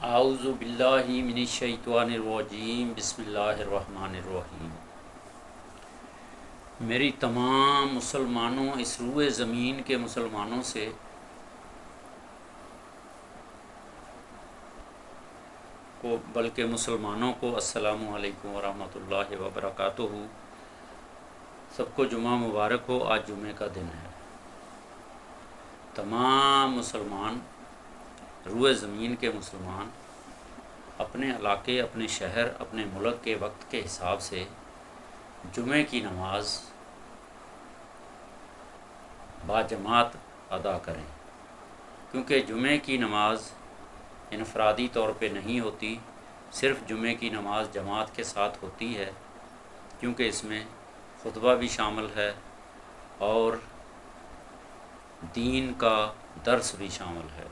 اعوذ باللہ من الشیطان الرجیم بسم اللہ الرحمن الرحیم۔ میری تمام مسلمانوں، اس روئے زمین کے مسلمانوں سے بلکہ مسلمانوں کو السلام علیکم ورحمۃ اللہ وبرکاتہ۔ سب کو جمعہ مبارک ہو۔ آج جمعے کا دن ہے۔ تمام مسلمان، روئے زمین کے مسلمان اپنے علاقے، اپنے شہر، اپنے ملک کے وقت کے حساب سے جمعے کی نماز باجماعت ادا کریں، کیونکہ جمعے کی نماز انفرادی طور پہ نہیں ہوتی، صرف جمعے کی نماز جماعت کے ساتھ ہوتی ہے، کیونکہ اس میں خطبہ بھی شامل ہے اور دین کا درس بھی شامل ہے۔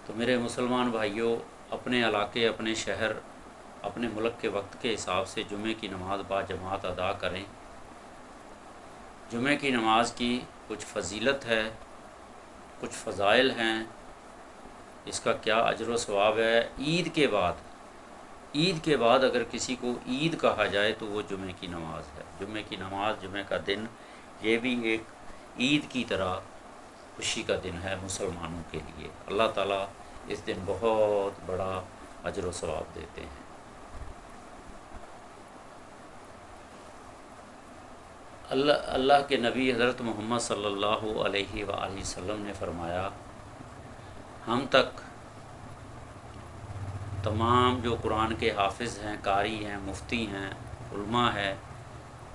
تو میرے مسلمان بھائیوں، اپنے علاقے، اپنے شہر، اپنے ملک کے وقت کے حساب سے جمعے کی نماز باجماعت ادا کریں۔ جمعے کی نماز کی کچھ فضیلت ہے، کچھ فضائل ہیں، اس کا کیا اجر و ثواب ہے۔ عید کے بعد اگر کسی کو عید کہا جائے تو وہ جمعے کی نماز ہے۔ جمعے کی نماز، جمعے کا دن، یہ بھی ایک عید کی طرح خوشی کا دن ہے مسلمانوں کے لیے۔ اللہ تعالیٰ اس دن بہت بڑا اجر و ثواب دیتے ہیں۔ اللہ کے نبی حضرت محمد صلی اللہ علیہ وآلہ وسلم نے فرمایا، ہم تک تمام جو قرآن کے حافظ ہیں، قاری ہیں، مفتی ہیں، علماء ہیں،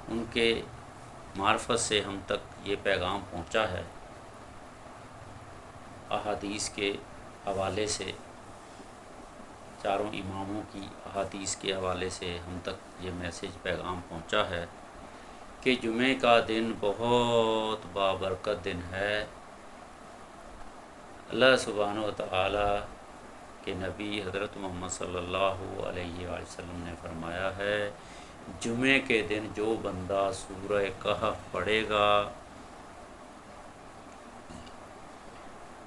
ان کے معرفت سے ہم تک یہ پیغام پہنچا ہے، احادیث کے حوالے سے، چاروں اماموں کی احادیث کے حوالے سے ہم تک یہ میسج پیغام پہنچا ہے کہ جمعے کا دن بہت بابرکت دن ہے۔ اللہ سبحانہ و تعالی کے نبی حضرت محمد صلی اللہ علیہ وآلہ وسلم نے فرمایا ہے، جمعے کے دن جو بندہ سورہ کہف پڑھے گا،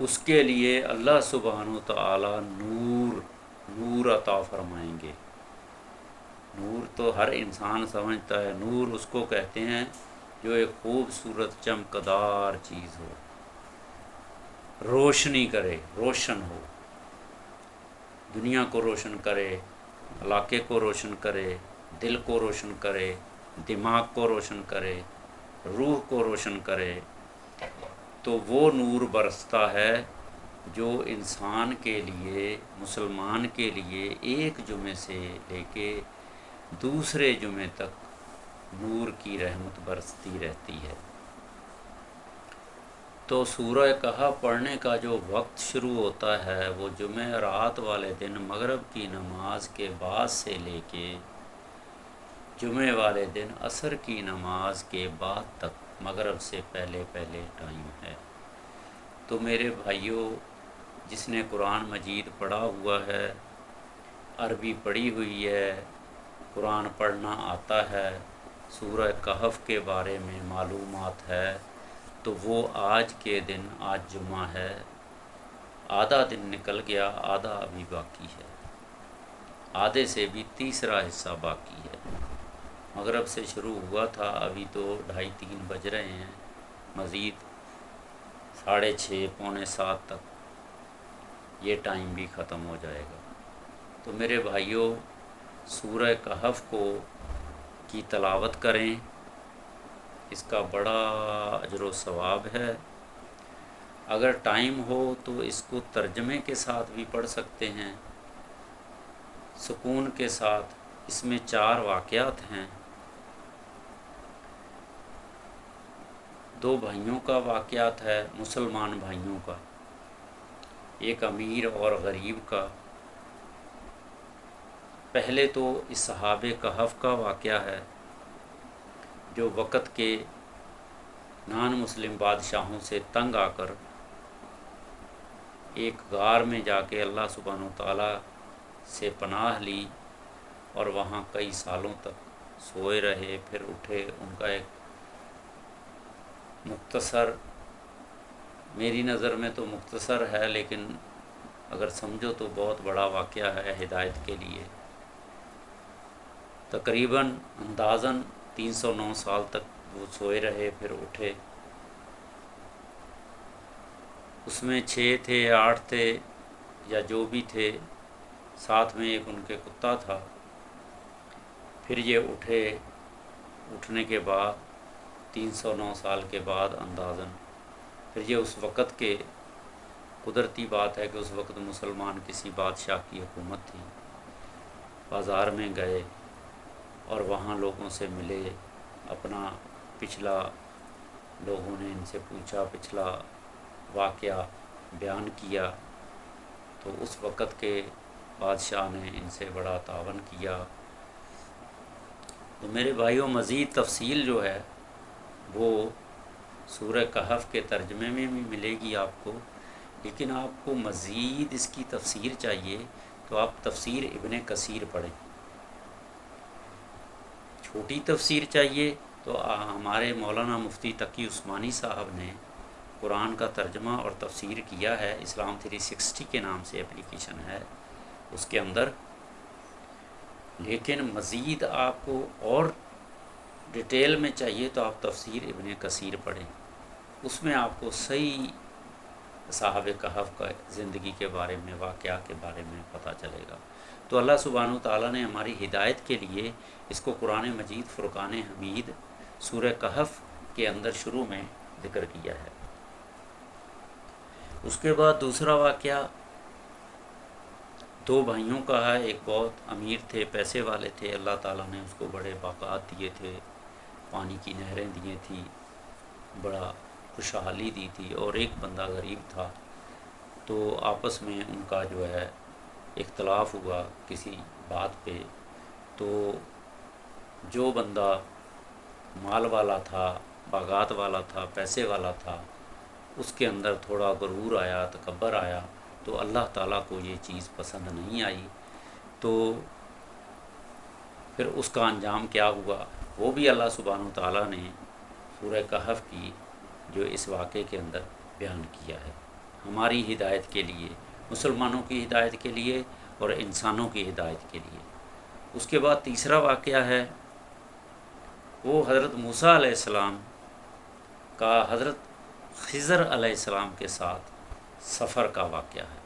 اس کے لیے اللہ سبحانہ و تعالی نور عطا فرمائیں گے۔ نور تو ہر انسان سمجھتا ہے، نور اس کو کہتے ہیں جو ایک خوبصورت چمکدار چیز ہو، روشنی کرے، روشن ہو، دنیا کو روشن کرے، علاقے کو روشن کرے، دل کو روشن کرے، دماغ کو روشن کرے، روح کو روشن کرے۔ تو وہ نور برستا ہے جو انسان کے لیے، مسلمان کے لیے ایک جمعے سے لے کے دوسرے جمعے تک نور کی رحمت برستی رہتی ہے۔ تو سورہ کہف پڑھنے کا جو وقت شروع ہوتا ہے وہ جمعہ رات والے دن مغرب کی نماز کے بعد سے لے کے جمعے والے دن عصر کی نماز کے بعد تک، مغرب سے پہلے ٹائم ہے۔ تو میرے بھائیوں، جس نے قرآن مجید پڑھا ہوا ہے، عربی پڑھی ہوئی ہے، قرآن پڑھنا آتا ہے، سورہ کہف کے بارے میں معلومات ہے، تو وہ آج کے دن، آج جمعہ ہے، آدھا دن نکل گیا، آدھا ابھی باقی ہے، آدھے سے بھی تیسرا حصہ باقی ہے۔ مغرب سے شروع ہوا تھا، ابھی تو 2:30-3 بج رہے ہیں، مزید 6:30 پونے 7 تک یہ ٹائم بھی ختم ہو جائے گا۔ تو میرے بھائیوں، سورہ کہف کی تلاوت کریں، اس کا بڑا اجر و ثواب ہے۔ اگر ٹائم ہو تو اس کو ترجمے کے ساتھ بھی پڑھ سکتے ہیں، سکون کے ساتھ۔ اس میں 4 واقعات ہیں۔ 2 بھائیوں کا واقعات ہے، مسلمان بھائیوں کا، ایک امیر اور غریب کا۔ پہلے تو اصحاب کہف کا واقعہ ہے، جو وقت کے نان مسلم بادشاہوں سے تنگ آ کر ایک غار میں جا کے اللہ سبحانہ و تعالیٰ سے پناہ لی اور وہاں کئی سالوں تک سوئے رہے، پھر اٹھے۔ ان کا ایک مختصر، میری نظر میں تو مختصر ہے، لیکن اگر سمجھو تو بہت بڑا واقعہ ہے ہدایت کے لیے۔ تقریباً اندازاً 309 سال تک وہ سوئے رہے، پھر اٹھے۔ اس میں 6 تھے، 8 تھے، یا جو بھی تھے، ساتھ میں ایک ان کے کتا تھا۔ پھر یہ اٹھے، اٹھنے کے بعد 309 سال کے بعد اندازاً، پھر یہ اس وقت کے قدرتی بات ہے کہ اس وقت مسلمان کسی بادشاہ کی حکومت تھی، بازار میں گئے اور وہاں لوگوں سے ملے، اپنا پچھلا، لوگوں نے ان سے پوچھا، پچھلا واقعہ بیان کیا، تو اس وقت کے بادشاہ نے ان سے بڑا تعاون کیا۔ تو میرے بھائیوں، مزید تفصیل جو ہے وہ سورہ کہف کے ترجمے میں بھی ملے گی آپ کو، لیکن آپ کو مزید اس کی تفسیر چاہیے تو آپ تفسیر ابن کثیر پڑھیں۔ چھوٹی تفسیر چاہیے تو ہمارے مولانا مفتی تقی عثمانی صاحب نے قرآن کا ترجمہ اور تفسیر کیا ہے، اسلام 360 کے نام سے اپلیکیشن ہے اس کے اندر۔ لیکن مزید آپ کو اور ڈیٹیل میں چاہیے تو آپ تفسیر ابن کثیر پڑھیں، اس میں آپ کو صحیح صاحب کہف کا زندگی کے بارے میں، واقعہ کے بارے میں پتہ چلے گا۔ تو اللہ سبحانہ و تعالیٰ نے ہماری ہدایت کے لیے اس کو قرآن مجید فرقان حمید سورہ کہف کے اندر شروع میں ذکر کیا ہے۔ اس کے بعد دوسرا واقعہ 2 بھائیوں کا ہے۔ ایک بہت امیر تھے، پیسے والے تھے، اللہ تعالیٰ نے اس کو بڑے باغات دیے تھے، پانی کی نہریں دی تھی، بڑا خوشحالی دی تھی، اور ایک بندہ غریب تھا۔ تو آپس میں ان کا جو ہے اختلاف ہوا کسی بات پہ، تو جو بندہ مال والا تھا، باغات والا تھا، پیسے والا تھا، اس کے اندر تھوڑا غرور آیا، تکبر آیا، تو اللہ تعالیٰ کو یہ چیز پسند نہیں آئی۔ تو پھر اس کا انجام کیا ہوا وہ بھی اللہ سبحانہ تعالیٰ نے سورہ کہف کی جو اس واقعے کے اندر بیان کیا ہے، ہماری ہدایت کے لیے، مسلمانوں کی ہدایت کے لیے اور انسانوں کی ہدایت کے لیے۔ اس کے بعد تیسرا واقعہ ہے وہ حضرت موسیٰ علیہ السلام کا حضرت خضر علیہ السلام کے ساتھ سفر کا واقعہ ہے۔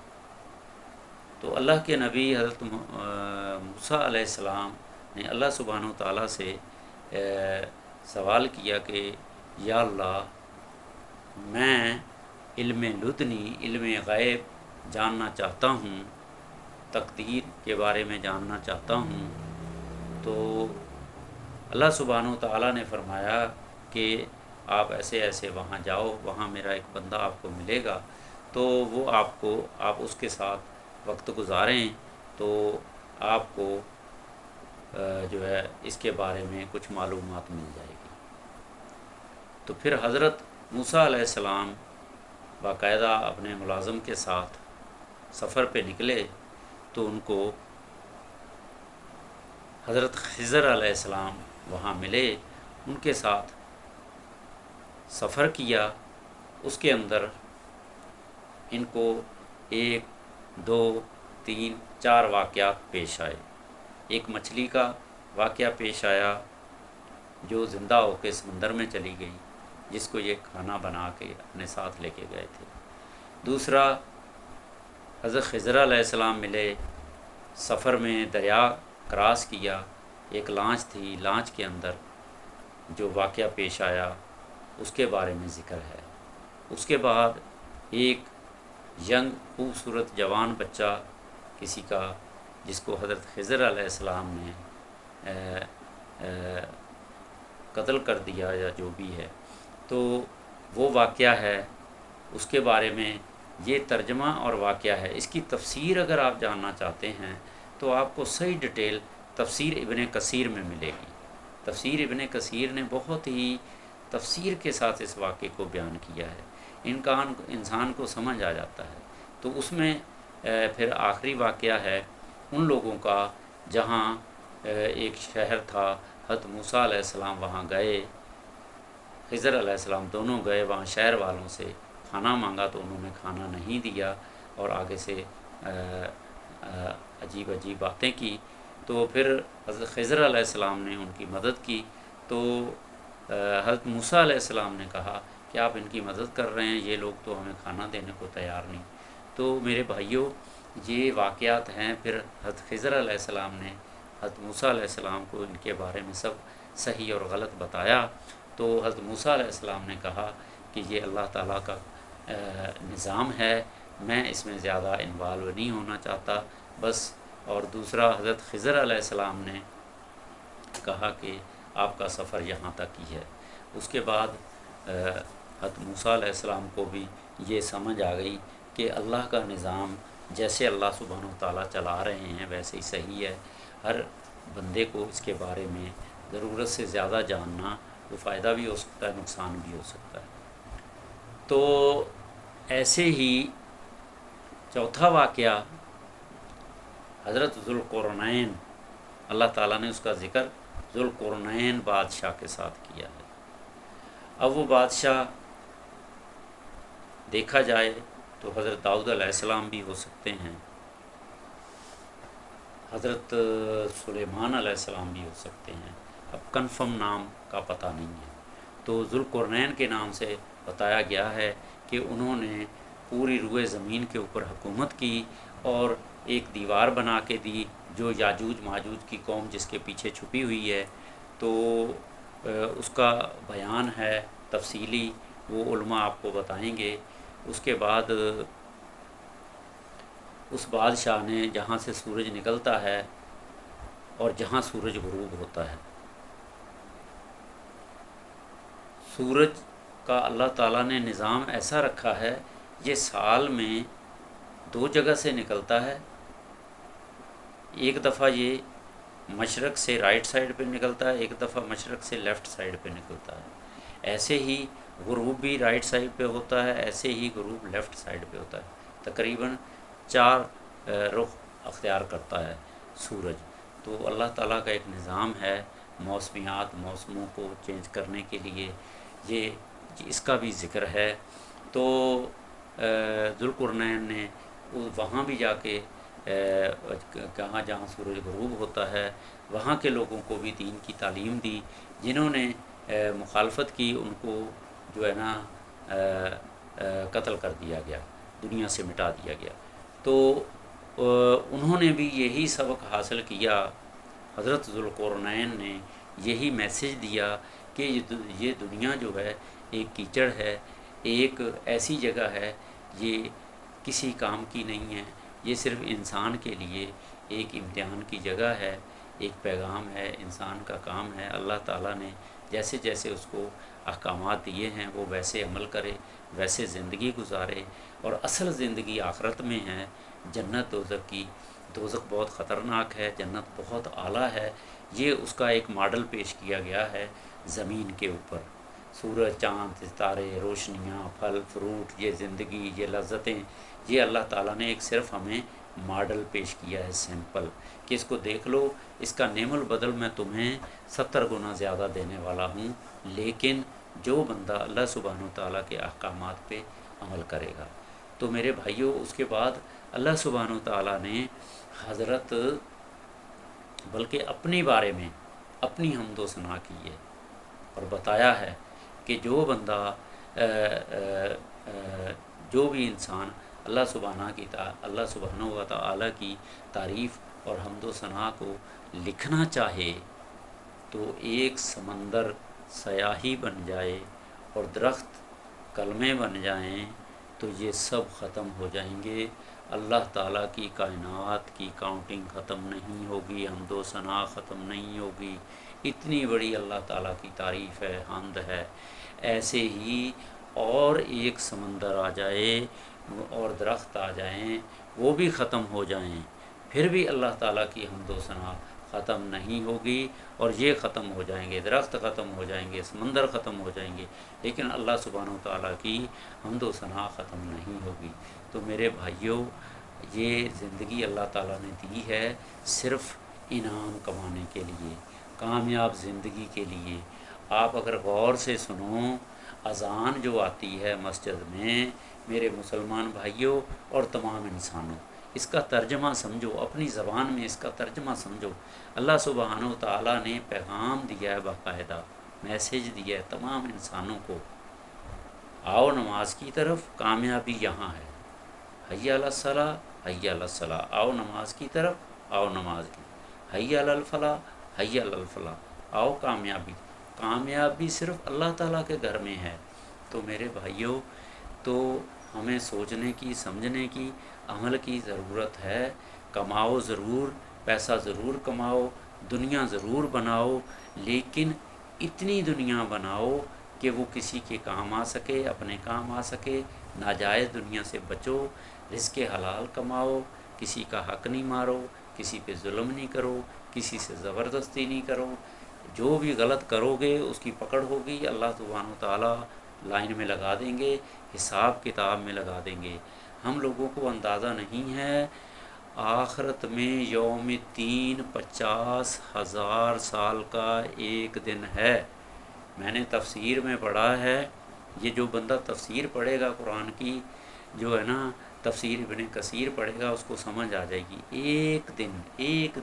تو اللہ کے نبی حضرت موسیٰ علیہ السلام نے اللہ سبحانہ و تعالیٰ سے سوال کیا کہ یا اللہ، میں علم لدنی، علم غیب جاننا چاہتا ہوں، تقدیر کے بارے میں جاننا چاہتا ہوں۔ تو اللہ سبحانہ و تعالیٰ نے فرمایا کہ آپ ایسے ایسے وہاں جاؤ، وہاں میرا ایک بندہ آپ کو ملے گا، تو وہ آپ اس کے ساتھ وقت گزاریں تو آپ کو جو ہے اس کے بارے میں کچھ معلومات مل جائے گی۔ تو پھر حضرت موسیٰ علیہ السلام باقاعدہ اپنے ملازم کے ساتھ سفر پہ نکلے، تو ان کو حضرت خضر علیہ السلام وہاں ملے، ان کے ساتھ سفر کیا۔ اس کے اندر ان کو 1 2 3 4 واقعات پیش آئے۔ ایک مچھلی کا واقعہ پیش آیا جو زندہ ہو کے سمندر میں چلی گئی، جس کو یہ کھانا بنا کے اپنے ساتھ لے کے گئے تھے۔ دوسرا، حضرت خضر علیہ السلام ملے، سفر میں دریا کراس کیا، ایک لانچ تھی، لانچ کے اندر جو واقعہ پیش آیا اس کے بارے میں ذکر ہے۔ اس کے بعد ایک ینگ خوبصورت جوان بچہ کسی کا، جس کو حضرت خضر علیہ السلام نے قتل کر دیا یا جو بھی ہے، تو وہ واقعہ ہے، اس کے بارے میں یہ ترجمہ اور واقعہ ہے۔ اس کی تفسیر اگر آپ جاننا چاہتے ہیں تو آپ کو صحیح ڈیٹیل تفسیر ابن کثیر میں ملے گی۔ تفسیر ابن کثیر نے بہت ہی تفسیر کے ساتھ اس واقعے کو بیان کیا ہے، انسان کو سمجھ آ جاتا ہے۔ تو اس میں پھر آخری واقعہ ہے ان لوگوں کا جہاں ایک شہر تھا، حضرت موسیٰ علیہ السلام وہاں گئے، خضر علیہ السلام دونوں گئے وہاں، شہر والوں سے کھانا مانگا تو انہوں نے کھانا نہیں دیا، اور آگے سے عجیب عجیب باتیں کی، تو پھر حضرت خضر علیہ السلام نے ان کی مدد کی، تو حضرت موسیٰ علیہ السلام نے کہا کہ آپ ان کی مدد کر رہے ہیں، یہ لوگ تو ہمیں کھانا دینے کو تیار نہیں۔ تو میرے بھائیوں، یہ واقعات ہیں۔ پھر حضرت خضر علیہ السلام نے حضرت موسیٰ علیہ السلام کو ان کے بارے میں سب صحیح اور غلط بتایا، تو حضرت موسیٰ علیہ السلام نے کہا کہ یہ اللہ تعالیٰ کا نظام ہے، میں اس میں زیادہ انوالو نہیں ہونا چاہتا بس۔ اور دوسرا، حضرت خضر علیہ السلام نے کہا کہ آپ کا سفر یہاں تک ہی ہے۔ اس کے بعد حضرت موسیٰ علیہ السلام کو بھی یہ سمجھ آ گئی کہ اللہ کا نظام جیسے اللہ سبحانہ و تعالیٰ چلا رہے ہیں ویسے ہی صحیح ہے۔ ہر بندے کو اس کے بارے میں ضرورت سے زیادہ جاننا، وہ فائدہ بھی ہو سکتا ہے، نقصان بھی ہو سکتا ہے۔ تو ایسے ہی چوتھا واقعہ حضرت ذوالقرنین، اللہ تعالیٰ نے اس کا ذکر ذوالقرنین بادشاہ کے ساتھ کیا ہے۔ اب وہ بادشاہ دیکھا جائے تو حضرت داؤد علیہ السلام بھی ہو سکتے ہیں، حضرت سلیمان علیہ السلام بھی ہو سکتے ہیں، اب کنفرم نام کا پتہ نہیں ہے۔ تو ذوالقرنین کے نام سے بتایا گیا ہے کہ انہوں نے پوری روئے زمین کے اوپر حکومت کی اور ایک دیوار بنا کے دی جو یاجوج ماجوج کی قوم جس کے پیچھے چھپی ہوئی ہے، تو اس کا بیان ہے تفصیلی، وہ علماء آپ کو بتائیں گے۔ اس کے بعد اس بادشاہ نے جہاں سے سورج نکلتا ہے اور جہاں سورج غروب ہوتا ہے، سورج کا اللہ تعالیٰ نے نظام ایسا رکھا ہے، یہ سال میں 2 جگہ سے نکلتا ہے۔ ایک دفعہ یہ مشرق سے رائٹ سائڈ پہ نکلتا ہے، ایک دفعہ مشرق سے لیفٹ سائڈ پہ نکلتا ہے۔ ایسے ہی غروب بھی رائٹ سائڈ پہ ہوتا ہے، ایسے ہی غروب لیفٹ سائڈ پہ ہوتا ہے۔ تقریباً 4 رخ اختیار کرتا ہے سورج۔ تو اللہ تعالیٰ کا ایک نظام ہے موسمیات، موسموں کو چینج کرنے کے لیے، یہ اس کا بھی ذکر ہے۔ تو ذوالقرنین نے وہاں بھی جا کے کہاں جہاں سورج غروب ہوتا ہے وہاں کے لوگوں کو بھی دین کی تعلیم دی، جنہوں نے مخالفت کی ان کو جو ہے نا قتل کر دیا گیا، دنیا سے مٹا دیا گیا۔ تو انہوں نے بھی یہی سبق حاصل کیا، حضرت ذوالقرنین نے یہی میسج دیا کہ یہ دنیا جو ہے ایک کیچڑ ہے، ایک ایسی جگہ ہے، یہ کسی کام کی نہیں ہے، یہ صرف انسان کے لیے ایک امتحان کی جگہ ہے، ایک پیغام ہے، انسان کا کام ہے اللہ تعالیٰ نے جیسے جیسے اس کو احکامات دیے ہیں وہ ویسے عمل کرے، ویسے زندگی گزارے۔ اور اصل زندگی آخرت میں ہے، جنت دوزخ کی۔ دوزخ بہت خطرناک ہے، جنت بہت اعلیٰ ہے۔ یہ اس کا ایک ماڈل پیش کیا گیا ہے زمین کے اوپر، سورج، چاند، ستارے، روشنیاں، پھل فروٹ، یہ زندگی، یہ لذتیں، یہ اللہ تعالیٰ نے ایک صرف ہمیں ماڈل پیش کیا ہے، سیمپل، کہ اس کو دیکھ لو، اس کا نعم البدل میں تمہیں 70 گنا زیادہ دینے والا ہوں، لیکن جو بندہ اللہ سبحانہ وتعالیٰ کے احکامات پہ عمل کرے گا۔ تو میرے بھائیوں، اس کے بعد اللہ سبحانہ وتعالیٰ نے حضرت بلکہ اپنے بارے میں اپنی حمد و ثنا کی ہے اور بتایا ہے کہ جو بندہ جو بھی انسان اللہ سبحانہ و تعالیٰ کی تعریف اور حمد و ثنا کو لکھنا چاہے تو ایک سمندر سیاہی بن جائے اور درخت کلمے بن جائیں تو یہ سب ختم ہو جائیں گے، اللہ تعالیٰ کی کائنات کی کاؤنٹنگ ختم نہیں ہوگی، حمد و ثنا ختم نہیں ہوگی، اتنی بڑی اللہ تعالیٰ کی تعریف ہے، حمد ہے۔ ایسے ہی اور ایک سمندر آ جائے اور درخت آ جائیں، وہ بھی ختم ہو جائیں، پھر بھی اللہ تعالیٰ کی حمد و ثنا ختم نہیں ہوگی، اور یہ ختم ہو جائیں گے، درخت ختم ہو جائیں گے، سمندر ختم ہو جائیں گے، لیکن اللہ سبحانہ وتعالیٰ کی حمد و ثنا ختم نہیں ہوگی۔ تو میرے بھائیوں، یہ زندگی اللہ تعالیٰ نے دی ہے صرف انعام کمانے کے لیے، کامیاب زندگی کے لیے۔ آپ اگر غور سے سنو، اذان جو آتی ہے مسجد میں، میرے مسلمان بھائیوں اور تمام انسانوں، اس کا ترجمہ سمجھو، اپنی زبان میں اس کا ترجمہ سمجھو۔ اللہ سبحانہ و تعالیٰ نے پیغام دیا ہے، باقاعدہ میسیج دیا ہے تمام انسانوں کو، آؤ نماز کی طرف، کامیابی یہاں ہے، حی علی الصلاح، حی علی الصلاح، آؤ نماز کی طرف، آؤ نماز کی، حی علی الفلاح، حی علی الفلاح، آؤ کامیابی۔ کامیابی صرف اللہ تعالیٰ کے گھر میں ہے۔ تو میرے بھائیوں، تو ہمیں سوچنے کی، سمجھنے کی، عمل کی ضرورت ہے۔ کماؤ ضرور، پیسہ ضرور کماؤ، دنیا ضرور بناؤ، لیکن اتنی دنیا بناؤ کہ وہ کسی کے کام آ سکے، اپنے کام آ سکے۔ ناجائز دنیا سے بچو، رزق حلال کماؤ، کسی کا حق نہیں مارو، کسی پہ ظلم نہیں کرو، کسی سے زبردستی نہیں کرو۔ جو بھی غلط کرو گے اس کی پکڑ ہوگی، اللہ سبحانہ و تعالیٰ لائن میں لگا دیں گے، حساب کتاب میں لگا دیں گے۔ ہم لوگوں کو اندازہ نہیں ہے، آخرت میں یوم الدین 50,000 سال کا ایک دن ہے۔ میں نے تفسیر میں پڑھا ہے، یہ جو بندہ تفسیر پڑھے گا قرآن کی، جو ہے نا تفسیر ابن کثیر پڑھے گا، اس کو سمجھ آ جائے گی۔ ایک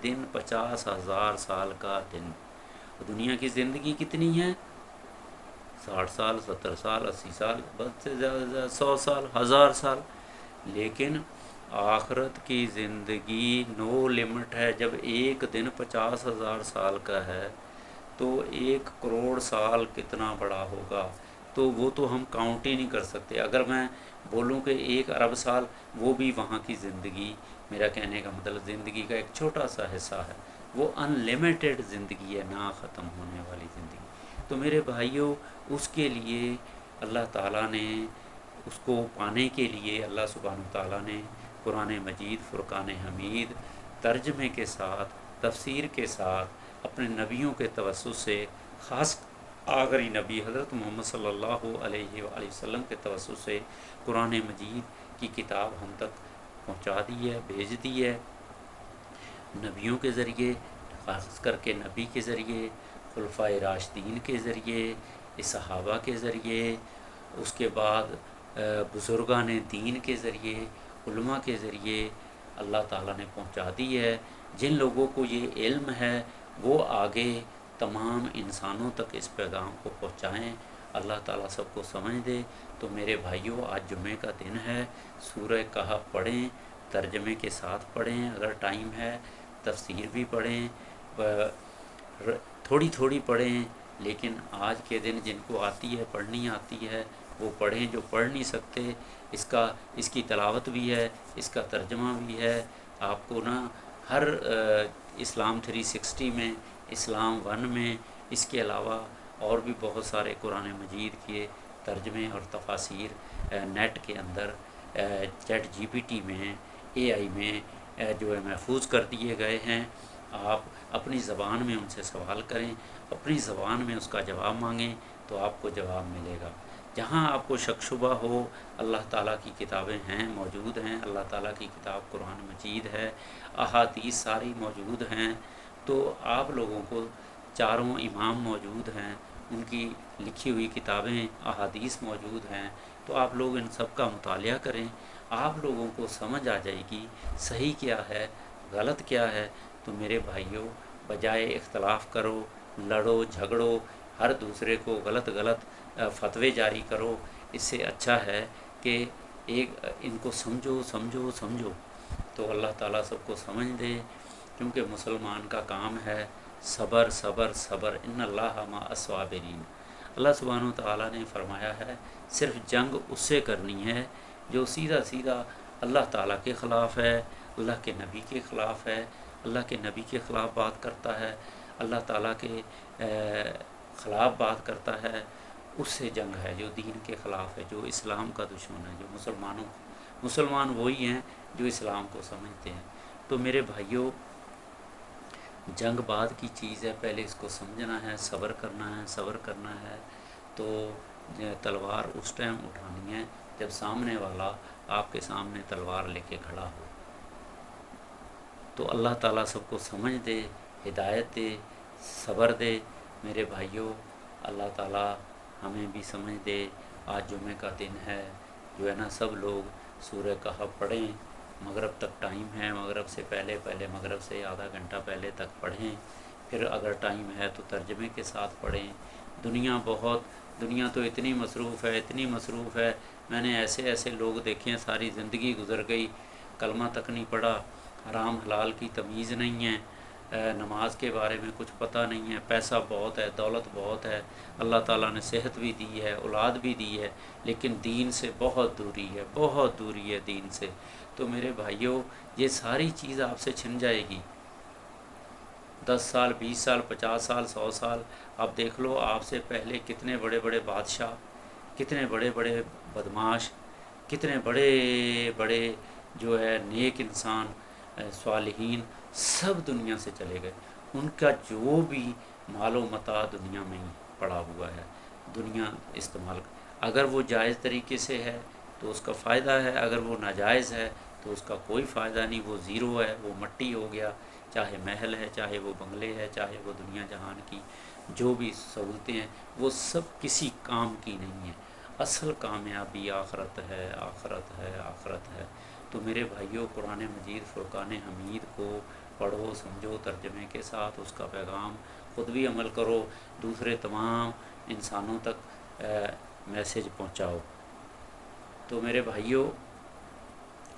دن 50,000 سال کا دن۔ دنیا کی زندگی کتنی ہے؟ 60 سال، 70 سال، 80 سال، بس سے زیادہ سے زیادہ 100 سال، 1000 سال۔ لیکن آخرت کی زندگی نو لمٹ ہے۔ جب ایک دن 50,000 سال کا ہے تو 1 کروڑ سال کتنا بڑا ہوگا؟ تو وہ تو ہم کاؤنٹ ہی نہیں کر سکتے۔ اگر میں بولوں کہ 1 ارب سال، وہ بھی وہاں کی زندگی، میرا کہنے کا مطلب زندگی کا ایک چھوٹا سا حصہ ہے۔ وہ ان لمیٹڈ زندگی ہے، نہ ختم ہونے والی زندگی۔ تو میرے بھائیوں، اس کے لیے اللہ تعالیٰ نے، اس کو پانے کے لیے اللہ سبحانہ تعالیٰ نے قرآن مجید، فرقان حمید ترجمے کے ساتھ، تفسیر کے ساتھ، اپنے نبیوں کے توسط سے، خاص آخری نبی حضرت محمد صلی اللہ علیہ وآلہ وسلم کے توسط سے قرآن مجید کی کتاب ہم تک پہنچا دی ہے، بھیج دی ہے، نبیوں کے ذریعے، خاص کر کے نبی کے ذریعے، خلفائے راشدین کے ذریعے، صحابہ کے ذریعے، اس کے بعد بزرگان دین کے ذریعے، علماء کے ذریعے اللہ تعالیٰ نے پہنچا دی ہے۔ جن لوگوں کو یہ علم ہے وہ آگے تمام انسانوں تک اس پیغام کو پہنچائیں۔ اللہ تعالیٰ سب کو سمجھ دے۔ تو میرے بھائیوں، آج جمعہ کا دن ہے، سورہ کہف پڑھیں، ترجمے کے ساتھ پڑھیں، اگر ٹائم ہے تفسیر بھی پڑھیں، تھوڑی تھوڑی پڑھیں، لیکن آج کے دن جن کو آتی ہے، پڑھنی آتی ہے، وہ پڑھیں۔ جو پڑھ نہیں سکتے، اس کی تلاوت بھی ہے، اس کا ترجمہ بھی ہے۔ آپ کو نا ہر اسلام 360 میں، اسلام 1 میں، اس کے علاوہ اور بھی بہت سارے قرآن مجید کے ترجمے اور تفاسیر نیٹ کے اندر چیٹ GPT میں، AI میں جو ہے محفوظ کر دیے گئے ہیں۔ آپ اپنی زبان میں ان سے سوال کریں، اپنی زبان میں اس کا جواب مانگیں، تو آپ کو جواب ملے گا۔ جہاں آپ کو شک شبہ ہو، اللہ تعالیٰ کی کتابیں ہیں، موجود ہیں، اللہ تعالیٰ کی کتاب قرآن مجید ہے، احادیث ساری موجود ہیں۔ تو آپ لوگوں کو، چاروں امام موجود ہیں، ان کی لکھی ہوئی کتابیں، احادیث موجود ہیں، تو آپ لوگ ان سب کا مطالعہ کریں۔ آپ لوگوں کو سمجھ آ جائے گی صحیح کیا ہے، غلط کیا ہے۔ تو میرے بھائیوں، بجائے اختلاف کرو، لڑو جھگڑو، ہر دوسرے کو غلط فتوے جاری کرو، اس سے اچھا ہے کہ ان کو سمجھو۔ تو اللہ تعالیٰ سب کو سمجھ دے، کیونکہ مسلمان کا کام ہے صبر صبر صبر، ان اللہ مع الصابرین۔ اللہ سبحانہ تعالیٰ نے فرمایا ہے صرف جنگ اس سے کرنی ہے جو سیدھا اللہ تعالیٰ کے خلاف ہے، اللہ کے نبی کے خلاف ہے، اللہ کے نبی کے خلاف بات کرتا ہے، اللہ تعالیٰ کے خلاف بات کرتا ہے، اس سے جنگ ہے۔ جو دین کے خلاف ہے، جو اسلام کا دشمن ہے، جو مسلمان وہی ہیں جو اسلام کو سمجھتے ہیں۔ تو میرے بھائیوں، جنگ بعد کی چیز ہے، پہلے اس کو سمجھنا ہے، صبر کرنا ہے۔ تو تلوار اس ٹائم اٹھانی ہے جب سامنے والا آپ کے سامنے تلوار لے کے کھڑا ہو۔ تو اللہ تعالیٰ سب کو سمجھ دے، ہدایت دے، صبر دے۔ میرے بھائیوں، اللہ تعالیٰ ہمیں بھی سمجھ دے۔ آج جمعہ کا دن ہے، جو ہے نا، سب لوگ سورہ کہف پڑھیں، مغرب تک ٹائم ہے، مغرب سے پہلے مغرب سے آدھا گھنٹہ پہلے تک پڑھیں، پھر اگر ٹائم ہے تو ترجمے کے ساتھ پڑھیں۔ دنیا تو اتنی مصروف ہے، میں نے ایسے لوگ دیکھے ہیں، ساری زندگی گزر گئی، کلمہ تک نہیں پڑھا، حرام حلال کی تمیز نہیں ہے، نماز کے بارے میں کچھ پتہ نہیں ہے، پیسہ بہت ہے، دولت بہت ہے، اللہ تعالیٰ نے صحت بھی دی ہے، اولاد بھی دی ہے، لیکن دین سے بہت دوری ہے دین سے۔ تو میرے بھائیوں، یہ ساری چیز آپ سے چھن جائے گی۔ 10 سال، 20 سال، 50 سال، 100 سال، آپ دیکھ لو آپ سے پہلے کتنے بڑے بڑے بادشاہ، کتنے بڑے بڑے بدماش، کتنے بڑے بڑے جو ہے نیک انسان، صالحین، سب دنیا سے چلے گئے۔ ان کا جو بھی مال و متاع دنیا میں ہی پڑا ہوا ہے، دنیا استعمال، اگر وہ جائز طریقے سے ہے تو اس کا فائدہ ہے، اگر وہ ناجائز ہے تو اس کا کوئی فائدہ نہیں، وہ زیرو ہے، وہ مٹی ہو گیا، چاہے محل ہے، چاہے وہ بنگلے ہے، چاہے وہ دنیا جہان کی جو بھی سہولتیں ہیں، وہ سب کسی کام کی نہیں ہیں۔ اصل کامیابی آخرت ہے، آخرت ہے، آخرت ہے۔ تو میرے بھائیوں، قرآن مجید فرقان حمید کو پڑھو، سمجھو، ترجمے کے ساتھ اس کا پیغام خود بھی عمل کرو، دوسرے تمام انسانوں تک میسج پہنچاؤ۔ تو میرے بھائیوں،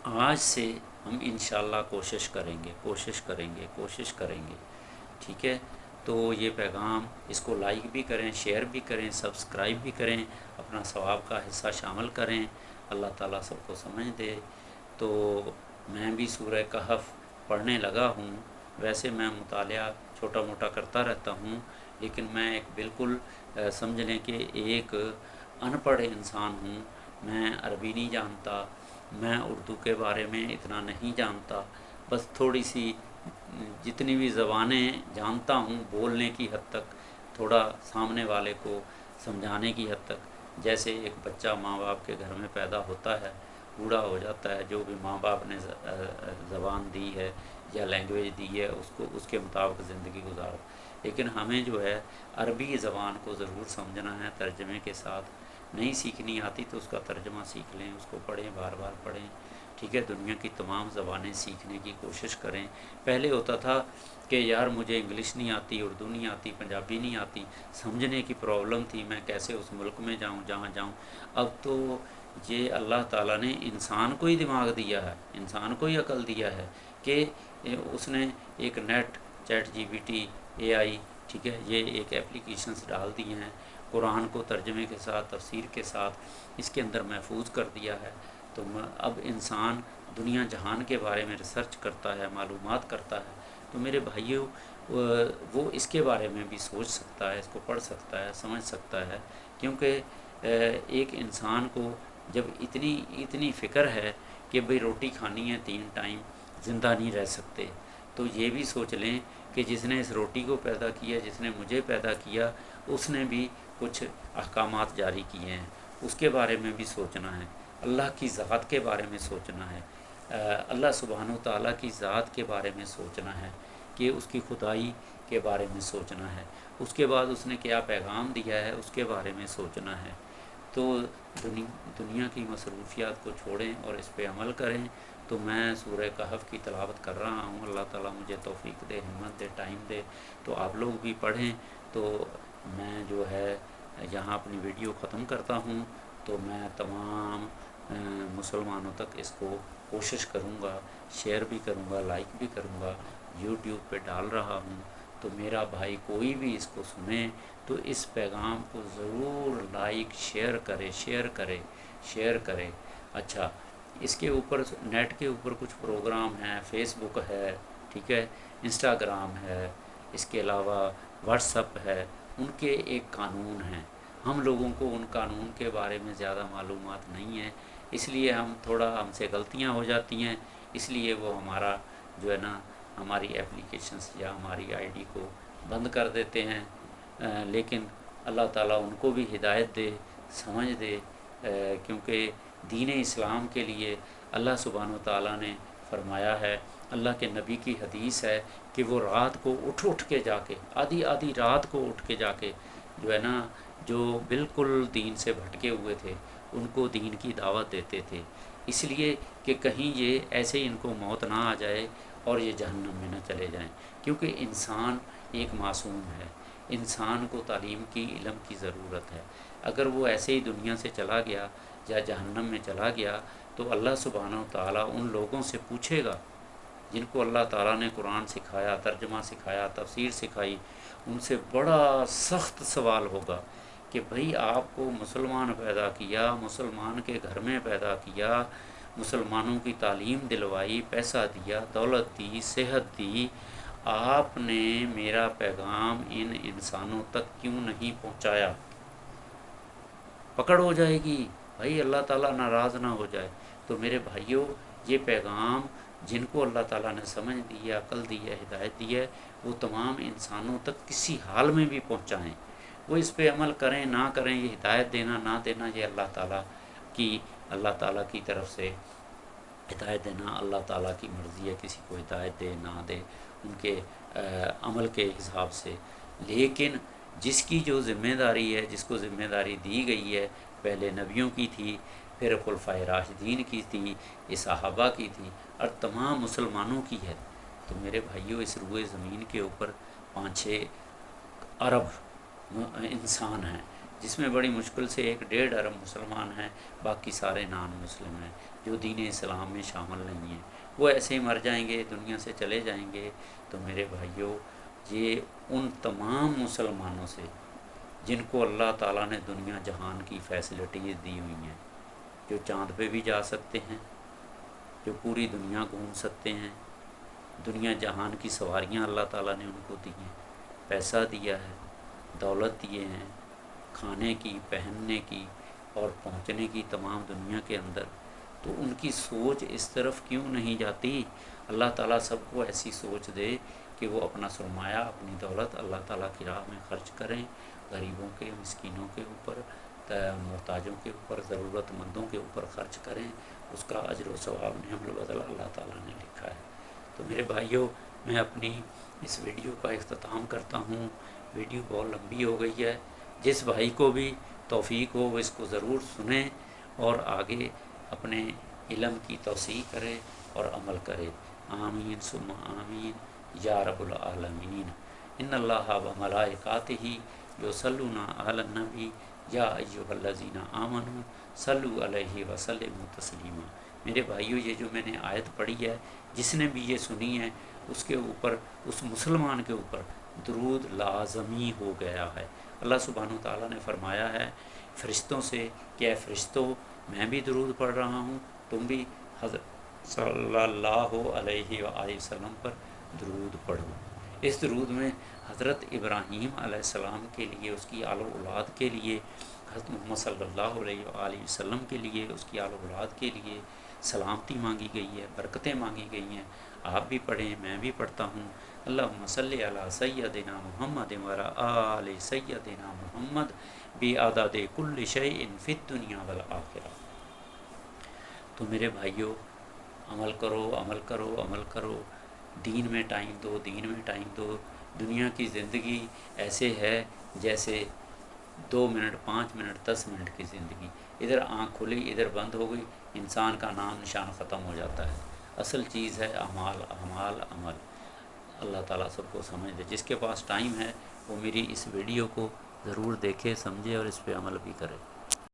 آج سے ہم انشاءاللہ کوشش کریں گے، ٹھیک ہے؟ تو یہ پیغام، اس کو لائک بھی کریں، شیئر بھی کریں، سبسکرائب بھی کریں، اپنا ثواب کا حصہ شامل کریں، اللہ تعالیٰ سب کو سمجھ دے۔ تو میں بھی سورہ کہف پڑھنے لگا ہوں، ویسے میں مطالعہ چھوٹا موٹا کرتا رہتا ہوں، لیکن میں ایک بالکل سمجھ لیں کہ ایک ان پڑھ انسان ہوں، میں عربی نہیں جانتا، میں اردو کے بارے میں اتنا نہیں جانتا، بس تھوڑی سی جتنی بھی زبانیں جانتا ہوں بولنے کی حد تک، تھوڑا سامنے والے کو سمجھانے کی حد تک۔ جیسے ایک بچہ ماں باپ کے گھر میں پیدا ہوتا ہے، بوڑھا ہو جاتا ہے، جو بھی ماں باپ نے زبان دی ہے یا لینگویج دی ہے اس کے مطابق زندگی گزارو، لیکن ہمیں جو ہے عربی زبان کو ضرور سمجھنا ہے ترجمے کے ساتھ۔ نہیں سیکھنی آتی تو اس کا ترجمہ سیکھ لیں، اس کو پڑھیں، بار بار پڑھیں، ٹھیک ہے؟ دنیا کی تمام زبانیں سیکھنے کی کوشش کریں۔ پہلے ہوتا تھا کہ یار مجھے انگلش نہیں آتی، اردو نہیں آتی، پنجابی نہیں آتی، سمجھنے کی پرابلم تھی، میں کیسے اس ملک میں جاؤں جہاں جاؤں۔ اب تو یہ اللہ تعالیٰ نے انسان کو ہی دماغ دیا ہے، انسان کو ہی عقل دیا ہے کہ اس نے ایک net, chat G P T, A I, ٹھیک ہے، یہ ایک اپلیکیشنز ڈال دی ہیں، قرآن کو ترجمے کے ساتھ، تفسیر کے ساتھ اس کے اندر محفوظ کر دیا ہے۔ تو اب انسان دنیا جہان کے بارے میں ریسرچ کرتا ہے، معلومات کرتا ہے۔ تو میرے بھائیوں، وہ اس کے بارے میں بھی سوچ سکتا ہے، اس کو پڑھ سکتا ہے، سمجھ سکتا ہے، کیونکہ ایک انسان کو جب اتنی فکر ہے کہ بھئی روٹی کھانی ہے 3 ٹائم، زندہ نہیں رہ سکتے، تو یہ بھی سوچ لیں کہ جس نے اس روٹی کو پیدا کیا، جس نے مجھے پیدا کیا، اس نے بھی کچھ احکامات جاری کیے ہیں، اس کے بارے میں بھی سوچنا ہے، اللہ کی ذات کے بارے میں سوچنا ہے، اللہ سبحانہ و تعالیٰ کی ذات کے بارے میں سوچنا ہے، کہ اس کی خدائی کے بارے میں سوچنا ہے، اس کے بعد اس نے کیا پیغام دیا ہے اس کے بارے میں سوچنا ہے۔ تو دنیا کی مصروفیات کو چھوڑیں اور اس پہ عمل کریں۔ تو میں سورہ کہف کی تلاوت کر رہا ہوں، اللہ تعالیٰ مجھے توفیق دے، ہمت دے، ٹائم دے، تو آپ لوگ بھی پڑھیں۔ تو میں جو ہے یہاں اپنی ویڈیو ختم کرتا ہوں، تو میں تمام مسلمانوں تک اس کو کوشش کروں گا، شیئر بھی کروں گا، لائک بھی کروں گا، یوٹیوب پہ ڈال رہا ہوں۔ تو میرا بھائی کوئی بھی اس کو سنے تو اس پیغام کو ضرور لائک، شیئر کرے۔ اچھا، اس کے اوپر نیٹ کے اوپر کچھ پروگرام ہیں، فیس بک ہے، ٹھیک ہے، انسٹاگرام ہے، اس کے علاوہ واٹس اپ ہے، ان کے ایک قانون ہیں، ہم لوگوں کو ان قانون کے بارے میں زیادہ معلومات نہیں ہے، اس لیے ہم سے غلطیاں ہو جاتی ہیں، اس لیے وہ ہمارا جو ہے نا ہماری اپلیکیشنز یا ہماری آئی ڈی کو بند کر دیتے ہیں، لیکن اللہ تعالیٰ ان کو بھی ہدایت دے، سمجھ دے، کیونکہ دین اسلام کے لیے اللہ سبحانہ و تعالیٰ نے فرمایا ہے، اللہ کے نبی کی حدیث ہے کہ وہ رات کو اٹھ کے جا کے، آدھی رات کو اٹھ کے جا کے جو ہے نا، جو بالکل دین سے بھٹکے ہوئے تھے ان کو دین کی دعوت دیتے تھے، اس لیے کہ کہیں یہ ایسے ان کو موت نہ آ جائے اور یہ جہنم میں نہ چلے جائیں، کیونکہ انسان ایک معصوم ہے، انسان کو تعلیم کی، علم کی ضرورت ہے۔ اگر وہ ایسے ہی دنیا سے چلا گیا یا جہنم میں چلا گیا تو اللہ سبحانہ و تعالیٰ ان لوگوں سے پوچھے گا جن کو اللہ تعالیٰ نے قرآن سکھایا، ترجمہ سکھایا، تفسیر سکھائی، ان سے بڑا سخت سوال ہوگا کہ بھئی آپ کو مسلمان پیدا کیا، مسلمان کے گھر میں پیدا کیا، مسلمانوں کی تعلیم دلوائی، پیسہ دیا، دولت دی، صحت دی، آپ نے میرا پیغام ان انسانوں تک کیوں نہیں پہنچایا؟ پکڑ ہو جائے گی، بھائی اللہ تعالیٰ ناراض نہ ہو جائے۔ تو میرے بھائیوں، یہ پیغام جن کو اللہ تعالیٰ نے سمجھ دی ہے، عقل دی ہے، ہدایت دی ہے، وہ تمام انسانوں تک کسی حال میں بھی پہنچائیں۔ وہ اس پہ عمل کریں نہ کریں، یہ ہدایت دینا نہ دینا یہ اللہ تعالیٰ کی طرف سے ہدایت دینا اللہ تعالیٰ کی مرضی ہے، کسی کو ہدایت دے نہ دے ان کے عمل کے حساب سے۔ لیکن جس کی جو ذمہ داری ہے، جس کو ذمہ داری دی گئی ہے، پہلے نبیوں کی تھی، پھر خلفائے راشدین کی تھی، یہ صحابہ کی تھی، اور تمام مسلمانوں کی ہے۔ تو میرے بھائیوں، اس روئے زمین کے اوپر 5-6 ارب انسان ہیں، جس میں بڑی مشکل سے 1-1.5 ارب مسلمان ہیں، باقی سارے نان مسلم ہیں جو دین اسلام میں شامل نہیں ہیں۔ وہ ایسے ہی مر جائیں گے، دنیا سے چلے جائیں گے۔ تو میرے بھائیوں، یہ ان تمام مسلمانوں سے جن کو اللہ تعالیٰ نے دنیا جہان کی فیسلٹیز دی ہوئی ہیں، جو چاند پہ بھی جا سکتے ہیں، جو پوری دنیا گھوم سکتے ہیں، دنیا جہان کی سواریاں اللہ تعالیٰ نے ان کو دی ہیں، پیسہ دیا ہے، دولت دیے ہیں، کھانے کی، پہننے کی اور پہنچنے کی تمام دنیا کے اندر، تو ان کی سوچ اس طرف کیوں نہیں جاتی؟ اللہ تعالیٰ سب کو ایسی سوچ دے کہ وہ اپنا سرمایہ، اپنی دولت اللہ تعالیٰ کی راہ میں خرچ کریں، غریبوں کے، مسکینوں کے اوپر، محتاجوں کے اوپر، ضرورت مندوں کے اوپر خرچ کریں، اس کا اجر و ثواب نعم البدل اللہ تعالیٰ نے لکھا ہے۔ تو میرے بھائیوں، میں اپنی اس ویڈیو کا اختتام کرتا ہوں۔ ویڈیو بہت لمبی ہو گئی ہے، جس بھائی کو بھی توفیق ہو وہ اس کو ضرور سنیں اور آگے اپنے علم کی توسیع کرے اور عمل کرے۔ آمین ثم آمین یا رب العالمین۔ ان اللہ و ملائکاتہ یصلون علی النبی یا ایھا الذین آمنوا صلوا علیہ وسلموا تسلیما۔ میرے بھائیوں، یہ جو میں نے آیت پڑھی ہے، جس نے بھی یہ سنی ہے، اس کے اوپر، اس مسلمان کے اوپر درود لازمی ہو گیا ہے۔ اللہ سبحانہ وتعالیٰ نے فرمایا ہے فرشتوں سے کہ اے فرشتوں، میں بھی درود پڑھ رہا ہوں، تم بھی حضرت صلی اللہ علیہ وآلہ وسلم پر درود پڑھو۔ اس درود میں حضرت ابراہیم علیہ السلام کے لیے، اس کی آل و اولاد کے لیے، حضرت محمد صلی اللہ علیہ وآلہ وسلم کے لیے، اس کی آل و اولاد کے لیے سلامتی مانگی گئی ہے، برکتیں مانگی گئی ہیں۔ آپ بھی پڑھیں، میں بھی پڑھتا ہوں۔ اللہم صلی علی سیدنا محمد وعلی آل سیدنا محمد بعدد کل شیء فی الدنیا والآخرہ۔ تو میرے بھائیوں، عمل کرو، عمل کرو، عمل کرو، دین میں ٹائم دو، دین میں ٹائم دو۔ دنیا کی زندگی ایسے ہے جیسے 2 منٹ، 5 منٹ، 10 منٹ کی زندگی، ادھر آنکھ کھلی ادھر بند ہو گئی، انسان کا نام نشان ختم ہو جاتا ہے۔ اصل چیز ہے اعمال، اعمال، عمل۔ اللہ تعالیٰ سب کو سمجھ دے۔ جس کے پاس ٹائم ہے وہ میری اس ویڈیو کو ضرور دیکھے، سمجھے اور اس پہ عمل بھی کرے۔